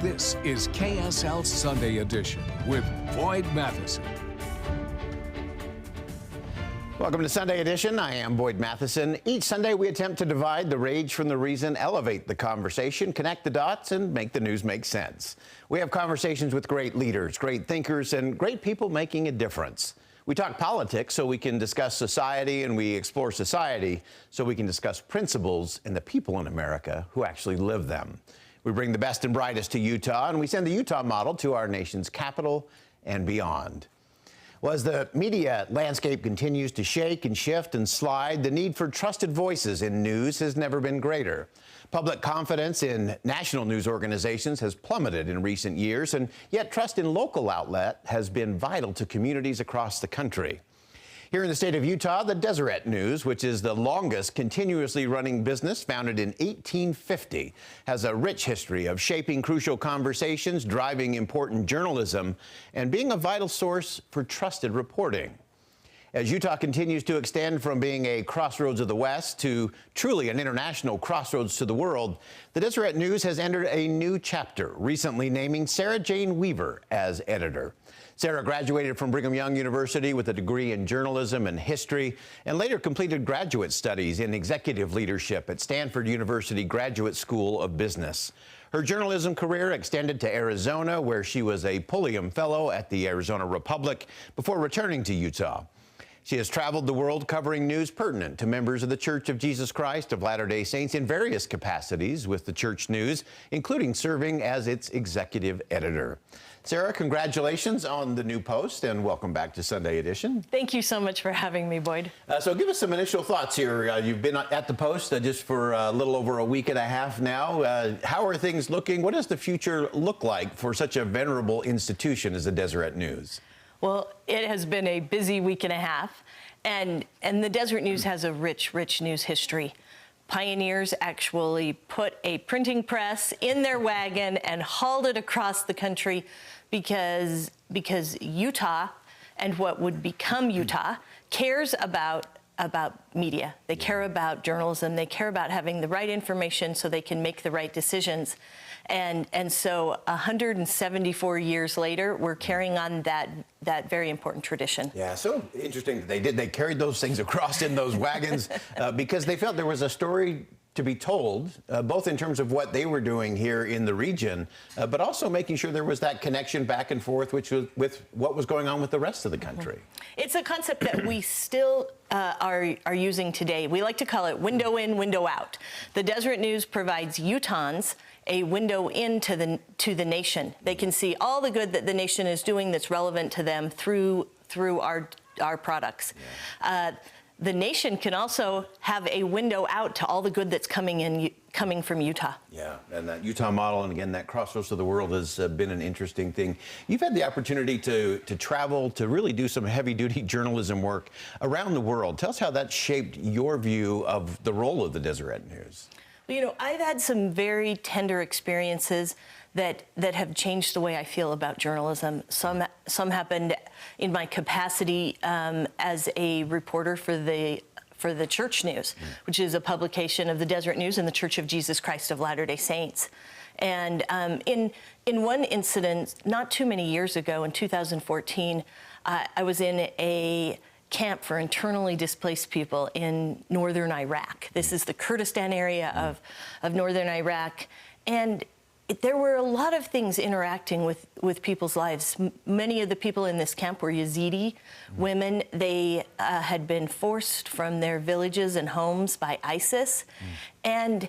This is KSL Sunday Edition with Boyd Matheson. Welcome to Sunday Edition. I am Boyd Matheson. Each Sunday we attempt to divide the rage from the reason, elevate the conversation, connect the dots, and make the news make sense. We have conversations with great leaders, great thinkers, and great people making a difference. We talk politics so we can discuss society, and we explore society so we can discuss principles and the people in America who actually live them. We bring the best and brightest to Utah, and we send the Utah model to our nation's capital and beyond. Well, as the media landscape continues to shake and shift and slide, the need for trusted voices in news has never been greater. Public confidence in national news organizations has plummeted in recent years, and yet trust in local outlet has been vital to communities across the country. Here in the state of Utah, the Deseret News, which is the longest continuously running business, founded in 1850, has a rich history of shaping crucial conversations, driving important journalism, and being a vital source for trusted reporting. As Utah continues to extend from being a crossroads of the West to truly an international crossroads to the world, the Deseret News has entered a new chapter, recently naming Sarah Jane Weaver as editor. Sarah graduated from Brigham Young University with a degree in journalism and history, and later completed graduate studies in executive leadership at Stanford University Graduate School of Business. Her journalism career extended to Arizona, where she was a Pulliam Fellow at the Arizona Republic before returning to Utah. She has traveled the world covering news pertinent to members of the Church of Jesus Christ of Latter-day Saints in various capacities with the Church News, including serving as its executive editor. Sarah, congratulations on the new post, and welcome back to Sunday Edition. Thank you so much for having me, Boyd. So give us some initial thoughts here. You've been at the post just for a little over a week and a half now. How are things looking? What does the future look like for such a venerable institution as the Deseret News? Well, it has been a busy week and a half, and the Deseret News has a rich news history. Pioneers actually put a printing press in their wagon and hauled it across the country because Utah and what would become Utah cares about media. They care about journalism. They care about having the right information so they can make the right decisions. And so 174 years later, we're carrying on that very important tradition. Yeah, so interesting. They carried those things across in those wagons because they felt there was a story to be told, both in terms of what they were doing here in the region, but also making sure there was that connection back and forth, which was with what was going on with the rest of the country. It's a concept that we still are using today. We like to call it window in, window out. The Deseret News provides Utahns a window into the nation. They can see all the good that the nation is doing that's relevant to them through our products. Yeah. The nation can also have a window out to all the good that's coming from Utah. Yeah, and that Utah model, and again, that crossroads of the world has been an interesting thing. You've had the opportunity to travel, to really do some heavy-duty journalism work around the world. Tell us how that shaped your view of the role of the Deseret News. Well, you know, I've had some very tender experiences that have changed the way I feel about journalism. Some happened in my capacity as a reporter for the Church News, which is a publication of the Deseret News and the Church of Jesus Christ of Latter-day Saints. And in one incident, not too many years ago, in 2014, I was in a camp for internally displaced people in northern Iraq. This is the Kurdistan area of northern Iraq. And there were a lot of things interacting with people's lives. Many of the people in this camp were Yazidi women. They had been forced from their villages and homes by ISIS. And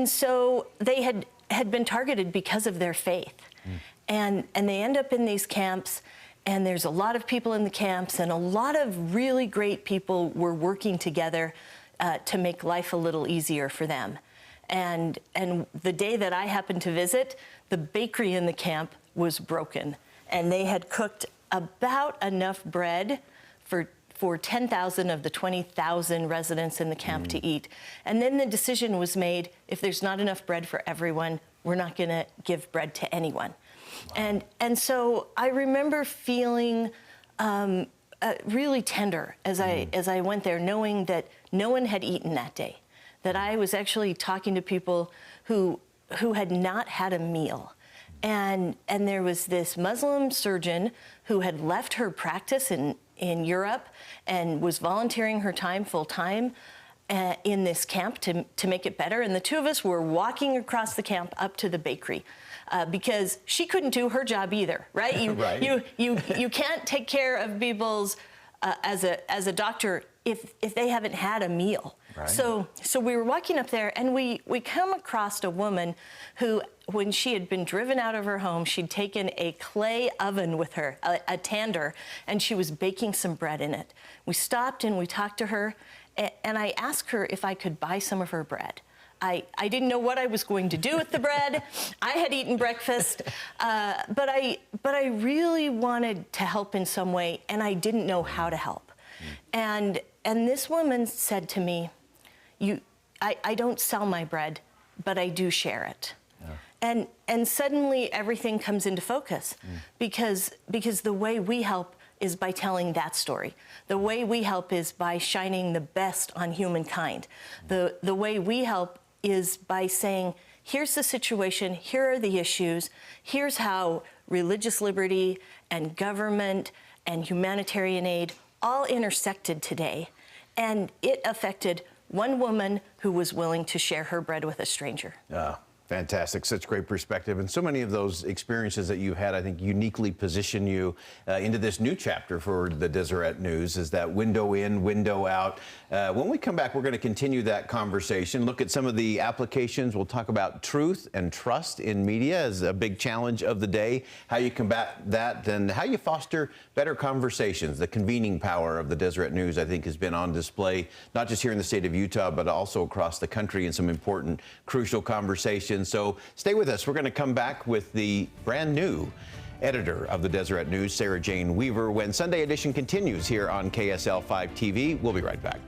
so they had been targeted because of their faith. And they end up in these camps, and there's a lot of people in the camps, and a lot of really great people were working together to make life a little easier for them. And the day that I happened to visit, the bakery in the camp was broken, and they had cooked about enough bread for 10,000 of the 20,000 residents in the camp to eat. And then the decision was made, if there's not enough bread for everyone, we're not going to give bread to anyone. Wow. And so I remember feeling really tender as I went there, knowing that no one had eaten that day, that I was actually talking to people who had not had a meal. And there was this Muslim surgeon who had left her practice in Europe and was volunteering her time full time in this camp to make it better. And the two of us were walking across the camp up to the bakery because she couldn't do her job either, right? You can't take care of people's as a doctor if they haven't had a meal. Right. So we were walking up there, and we come across a woman who, when she had been driven out of her home, she'd taken a clay oven with her, a tander, and she was baking some bread in it. We stopped and we talked to her, and I asked her if I could buy some of her bread. I didn't know what I was going to do with the bread. I had eaten breakfast, but I really wanted to help in some way, and I didn't know how to help. And this woman said to me, I don't sell my bread, but I do share it. Yeah. And suddenly everything comes into focus because the way we help is by telling that story. The way we help is by shining the best on humankind. The way we help is by saying, here's the situation, here are the issues, here's how religious liberty and government and humanitarian aid all intersected today. And it affected one woman who was willing to share her bread with a stranger. Fantastic. Such great perspective. And so many of those experiences that you've had, I think, uniquely position you into this new chapter for the Deseret News, is that window in, window out. When we come back, we're going to continue that conversation, look at some of the applications. We'll talk about truth and trust in media as a big challenge of the day, how you combat that, and how you foster better conversations. The convening power of the Deseret News, I think, has been on display, not just here in the state of Utah, but also across the country in some important, crucial conversations. So stay with us. We're going to come back with the brand new editor of the Deseret News, Sarah Jane Weaver, when Sunday Edition continues here on KSL 5 TV. We'll be right back.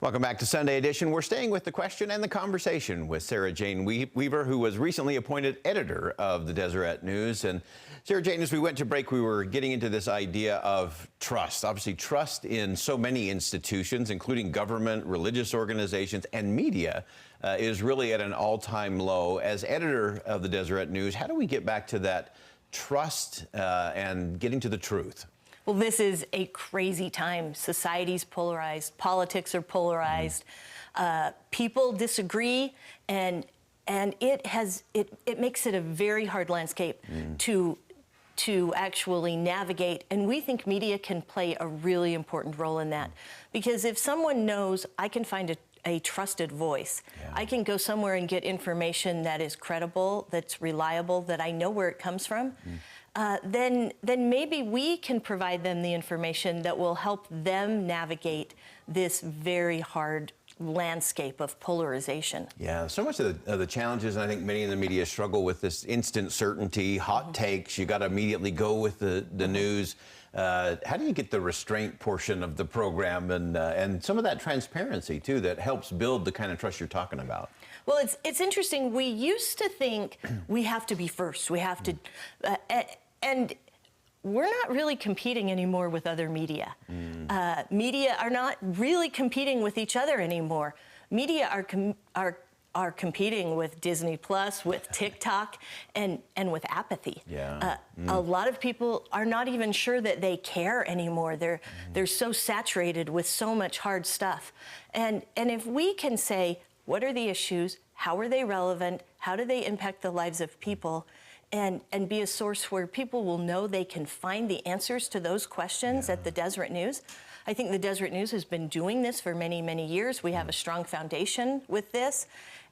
Welcome back to Sunday Edition. We're staying with the question and the conversation with Sarah Jane Weaver, who was recently appointed editor of the Deseret News. And Sarah Jane, as we went to break, we were getting into this idea of trust. Obviously, trust in so many institutions, including government, religious organizations, and media, is really at an all-time low. As editor of the Deseret News, how do we get back to that trust and getting to the truth? Well, this is a crazy time. Society's polarized, politics are polarized, people disagree, and it makes it a very hard landscape to actually navigate. And we think media can play a really important role in that, because if someone knows I can find a trusted voice, I can go somewhere and get information that is credible, that's reliable, that I know where it comes from. Then maybe we can provide them the information that will help them navigate this very hard landscape of polarization. Yeah, so much of the challenges, and I think many in the media struggle with this instant certainty, hot takes. You got to immediately go with the news. How do you get the restraint portion of the program and some of that transparency, too, that helps build the kind of trust you're talking about? Well, it's interesting. We used to think we have to be first. We have to, and we're not really competing anymore with other media. Media are not really competing with each other anymore. Media are competing with Disney Plus, with TikTok, and with apathy. A lot of people are not even sure that they care anymore. They're so saturated with so much hard stuff. And if we can say, what are the issues? How are they relevant? How do they impact the lives of people? And be a source where people will know they can find the answers to those questions at the Deseret News. I think the Deseret News has been doing this for many, many years. We have a strong foundation with this.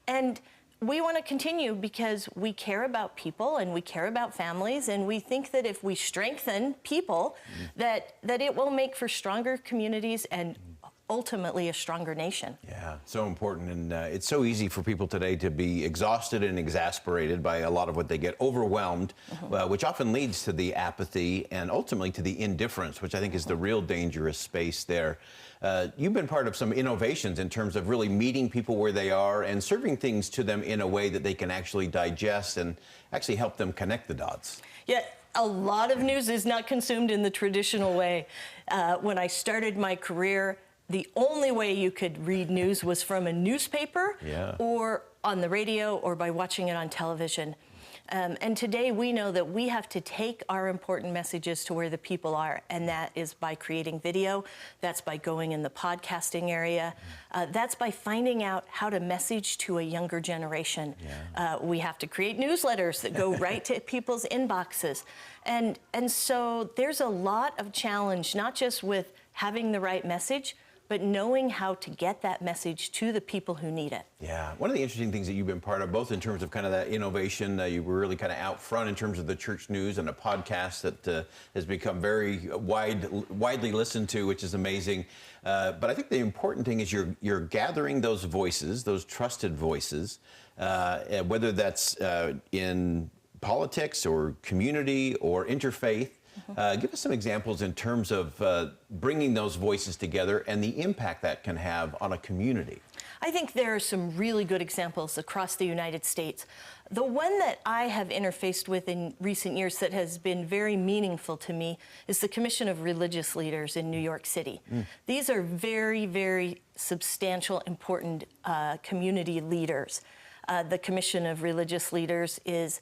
And we want to continue because we care about people and we care about families, and we think that if we strengthen people, that it will make for stronger communities and ultimately a stronger nation. Yeah, so important. And it's so easy for people today to be exhausted and exasperated by a lot of what they get, overwhelmed, which often leads to the apathy and ultimately to the indifference, which I think is the real dangerous space there. You've been part of some innovations in terms of really meeting people where they are and serving things to them in a way that they can actually digest and actually help them connect the dots. Yeah, a lot of news is not consumed in the traditional way. When I started my career, the only way you could read news was from a newspaper or on the radio or by watching it on television. And today we know that we have to take our important messages to where the people are, and that is by creating video, that's by going in the podcasting area, that's by finding out how to message to a younger generation. We have to create newsletters that go right to people's inboxes. And so there's a lot of challenge, not just with having the right message, but knowing how to get that message to the people who need it. Yeah, one of the interesting things that you've been part of, both in terms of kind of that innovation, you were really kind of out front in terms of the church news and a podcast that has become very widely listened to, which is amazing. But I think the important thing is you're gathering those voices, those trusted voices, whether that's in politics or community or interfaith. Give us some examples in terms of bringing those voices together and the impact that can have on a community. I think there are some really good examples across the United States. The one that I have interfaced with in recent years that has been very meaningful to me is the Commission of Religious Leaders in New York City. These are very, very substantial, important community leaders. The Commission of Religious Leaders is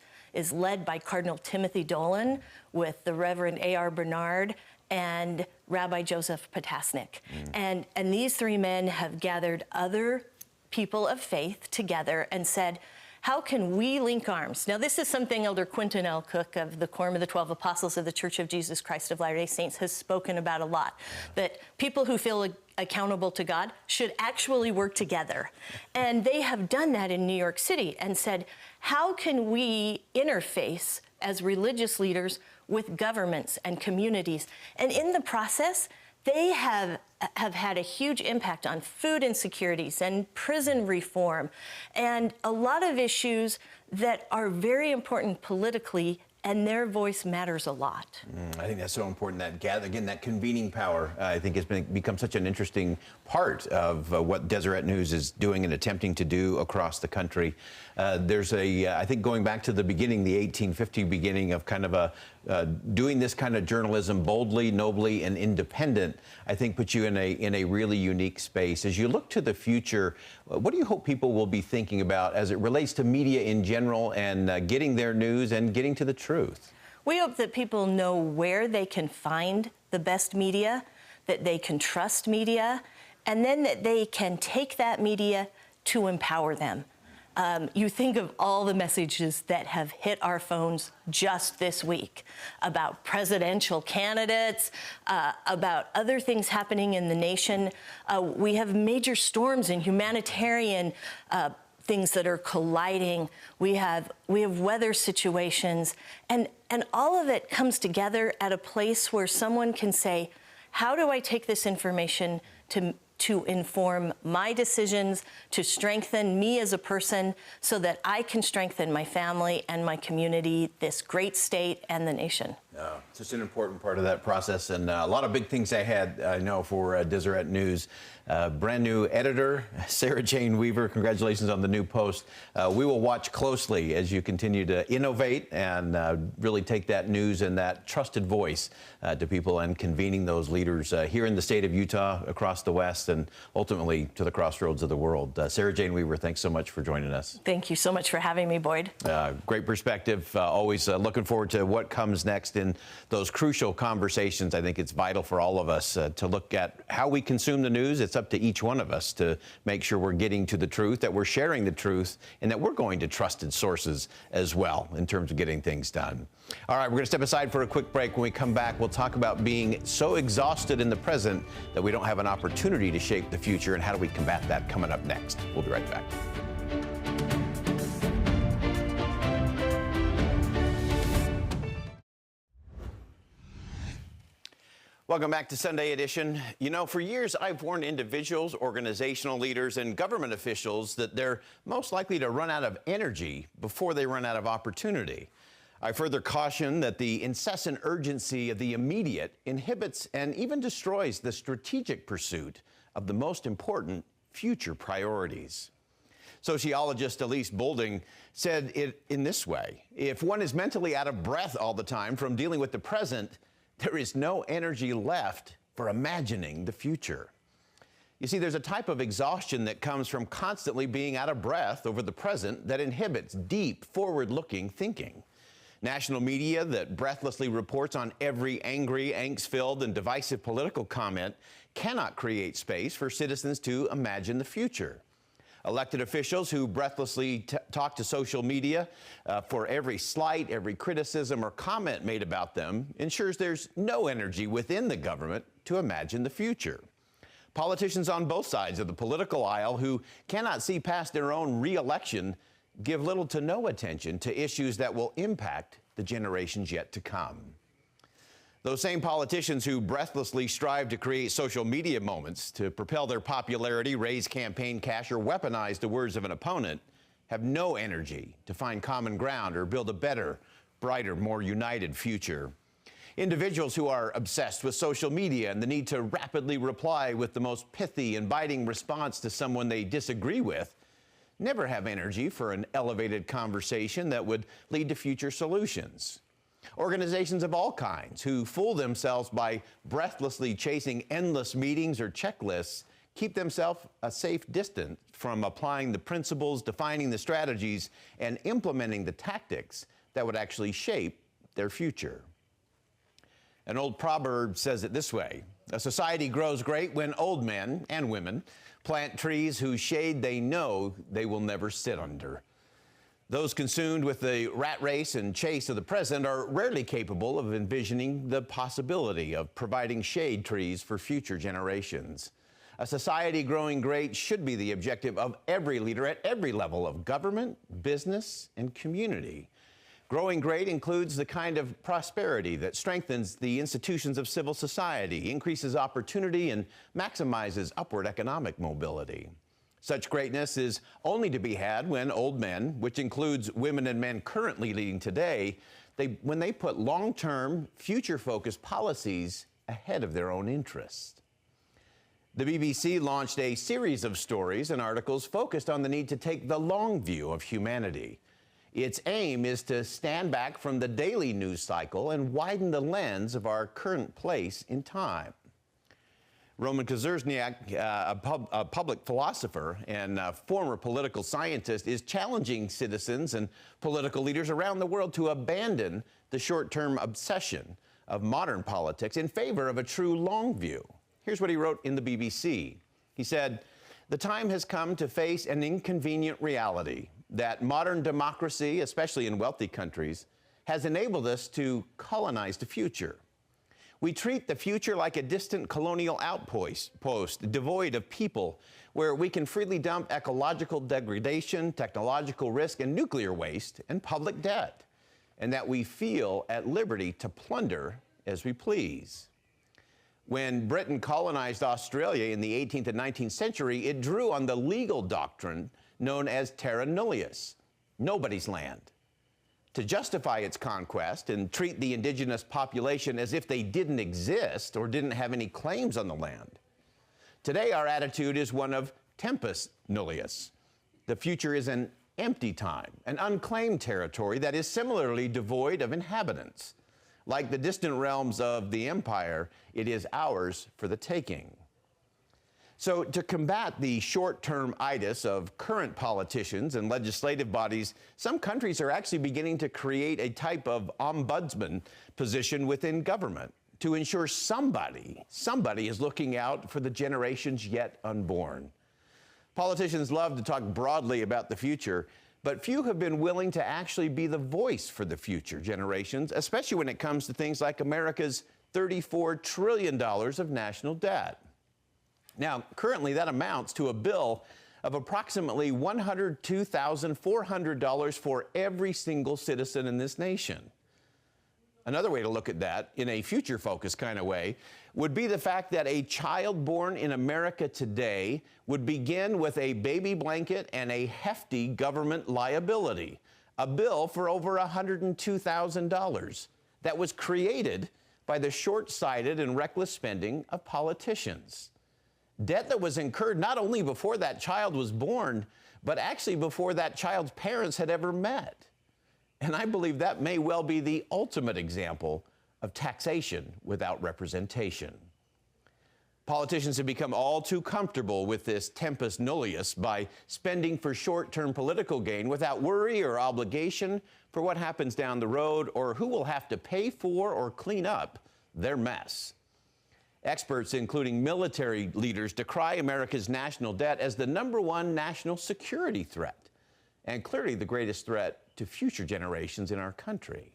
led by Cardinal Timothy Dolan with the Reverend A.R. Bernard and Rabbi Joseph Potasnik. And these three men have gathered other people of faith together and said, how can we link arms? Now, this is something Elder Quentin L. Cook of the Quorum of the 12 Apostles of the Church of Jesus Christ of Latter-day Saints has spoken about a lot, that people who feel accountable to God should actually work together. And they have done that in New York City and said, how can we interface as religious leaders with governments and communities? And in the process, they have had a huge impact on food insecurities and prison reform and a lot of issues that are very important politically, and their voice matters a lot. I think that's so important, that convening power, I think has become such an interesting part of what Deseret News is doing and attempting to do across the country. There's I think going back to the beginning, the 1850 beginning of kind of doing this kind of journalism boldly, nobly, and independent, I think puts you in a really unique space. As you look to the future, what do you hope people will be thinking about as it relates to media in general and getting their news and getting to the truth? We hope that people know where they can find the best media, that they can trust media, and then that they can take that media to empower them. You think of all the messages that have hit our phones just this week about presidential candidates, about other things happening in the nation. We have major storms and humanitarian things that are colliding. We have weather situations, and all of it comes together at a place where someone can say, how do I take this information to inform my decisions, to strengthen me as a person so that I can strengthen my family and my community, this great state, and the nation. It's just an important part of that process, and a lot of big things ahead, I know, for Deseret News. Brand new editor, Sarah Jane Weaver, congratulations on the new post. We will watch closely as you continue to innovate and really take that news and that trusted voice to people and convening those leaders here in the state of Utah, across the West, and ultimately to the crossroads of the world. Sarah Jane Weaver, thanks so much for joining us. Thank you so much for having me, Boyd. Great perspective. Always looking forward to what comes next in those crucial conversations. I think it's vital for all of us to look at how we consume the news. It's up to each one of us to make sure we're getting to the truth, that we're sharing the truth, and that we're going to trusted sources as well in terms of getting things done. All right, we're going to step aside for a quick break. When we come back, we'll talk about being so exhausted in the present that we don't have an opportunity to shape the future, and how do we combat that, coming up next. We'll be right back. Welcome back to Sunday Edition. You know, for years I've warned individuals, organizational leaders, and government officials that they're most likely to run out of energy before they run out of opportunity. I further caution that the incessant urgency of the immediate inhibits and even destroys the strategic pursuit of the most important future priorities. Sociologist Elise Boulding said it in this way: if one is mentally out of breath all the time from dealing with the present, there is no energy left for imagining the future. You see, there's a type of exhaustion that comes from constantly being out of breath over the present that inhibits deep, forward-looking thinking. National media that breathlessly reports on every angry, angst-filled, and divisive political comment cannot create space for citizens to imagine the future. Elected officials who breathlessly talk to social media for every slight, every criticism or comment made about them ensures there's no energy within the government to imagine the future. Politicians on both sides of the political aisle who cannot see past their own re-election give little to no attention to issues that will impact the generations yet to come. Those same politicians who breathlessly strive to create social media moments to propel their popularity, raise campaign cash, or weaponize the words of an opponent have no energy to find common ground or build a better, brighter, more united future. Individuals who are obsessed with social media and the need to rapidly reply with the most pithy and biting response to someone they disagree with never have energy for an elevated conversation that would lead to future solutions. Organizations of all kinds who fool themselves by breathlessly chasing endless meetings or checklists keep themselves a safe distance from applying the principles, defining the strategies, and implementing the tactics that would actually shape their future. An old proverb says it this way: a society grows great when old men and women plant trees whose shade they know they will never sit under. Those consumed with the rat race and chase of the present are rarely capable of envisioning the possibility of providing shade trees for future generations. A society growing great should be the objective of every leader at every level of government, business, and community. Growing great includes the kind of prosperity that strengthens the institutions of civil society, increases opportunity, and maximizes upward economic mobility. Such greatness is only to be had when old men, which includes women and men currently leading today, when they put long-term, future-focused policies ahead of their own interests. The BBC launched a series of stories and articles focused on the need to take the long view of humanity. Its aim is to stand back from the daily news cycle and widen the lens of our current place in time. Roman Kaczynski, a public philosopher and former political scientist, is challenging citizens and political leaders around the world to abandon the short-term obsession of modern politics in favor of a true long view. Here's what he wrote in the BBC. He said, "The time has come to face an inconvenient reality that modern democracy, especially in wealthy countries, has enabled us to colonize the future. We treat the future like a distant colonial outpost, devoid of people, where we can freely dump ecological degradation, technological risk, and nuclear waste, and public debt, and that we feel at liberty to plunder as we please." When Britain colonized Australia in the 18th and 19th century, it drew on the legal doctrine known as terra nullius, nobody's land, to justify its conquest and treat the indigenous population as if they didn't exist or didn't have any claims on the land. Today, our attitude is one of tempus nullius. The future is an empty time, an unclaimed territory that is similarly devoid of inhabitants. Like the distant realms of the empire, it is ours for the taking. So to combat the short-term itis of current politicians and legislative bodies, some countries are actually beginning to create a type of ombudsman position within government to ensure somebody is looking out for the generations yet unborn. Politicians love to talk broadly about the future, but few have been willing to actually be the voice for the future generations, especially when it comes to things like America's $34 trillion of national debt. Now, currently that amounts to a bill of approximately $102,400 for every single citizen in this nation. Another way to look at that, in a future-focused kind of way, would be the fact that a child born in America today would begin with a baby blanket and a hefty government liability, a bill for over $102,000 that was created by the short-sighted and reckless spending of politicians. Debt that was incurred not only before that child was born, but actually before that child's parents had ever met. And I believe that may well be the ultimate example of taxation without representation. Politicians have become all too comfortable with this tempus nullius by spending for short-term political gain without worry or obligation for what happens down the road or who will have to pay for or clean up their mess. Experts, including military leaders, decry America's national debt as the #1 national security threat, and clearly the greatest threat to future generations in our country.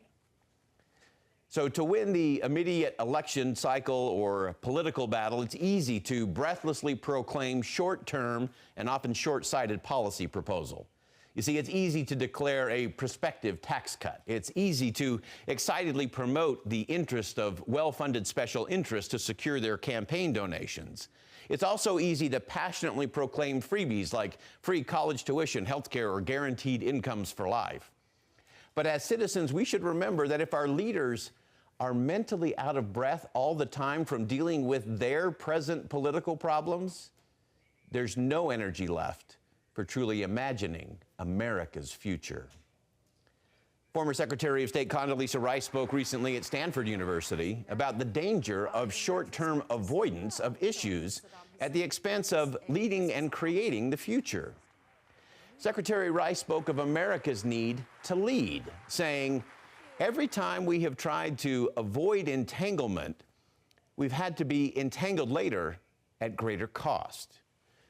So to win the immediate election cycle or political battle, it's easy to breathlessly proclaim short-term and often short-sighted policy proposal. You see, it's easy to declare a prospective tax cut. It's easy to excitedly promote the interest of well-funded special interests to secure their campaign donations. It's also easy to passionately proclaim freebies like free college tuition, health care, or guaranteed incomes for life. But as citizens, we should remember that if our leaders are mentally out of breath all the time from dealing with their present political problems, there's no energy left for truly imagining America's future. Former Secretary of State Condoleezza Rice spoke recently at Stanford University about the danger of short-term avoidance of issues at the expense of leading and creating the future. Secretary Rice spoke of America's need to lead, saying, "Every time we have tried to avoid entanglement, we've had to be entangled later at greater cost."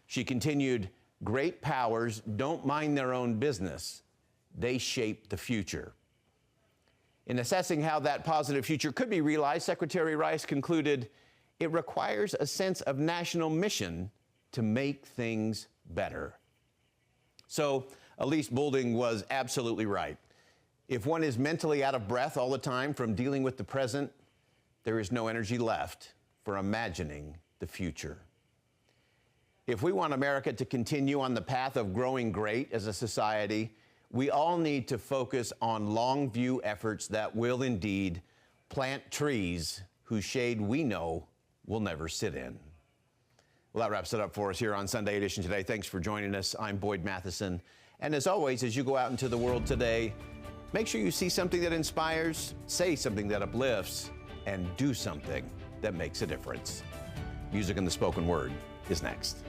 She continued, "Great powers don't mind their own business. They shape the future." In assessing how that positive future could be realized, Secretary Rice concluded, "It requires a sense of national mission to make things better." So Elise Boulding was absolutely right. If one is mentally out of breath all the time from dealing with the present, there is no energy left for imagining the future. If we want America to continue on the path of growing great as a society, we all need to focus on long view efforts that will indeed plant trees whose shade we know we'll never sit in. Well, that wraps it up for us here on Sunday Edition today. Thanks for joining us. I'm Boyd Matheson. And as always, as you go out into the world today, make sure you see something that inspires, say something that uplifts, and do something that makes a difference. Music and the spoken word is next.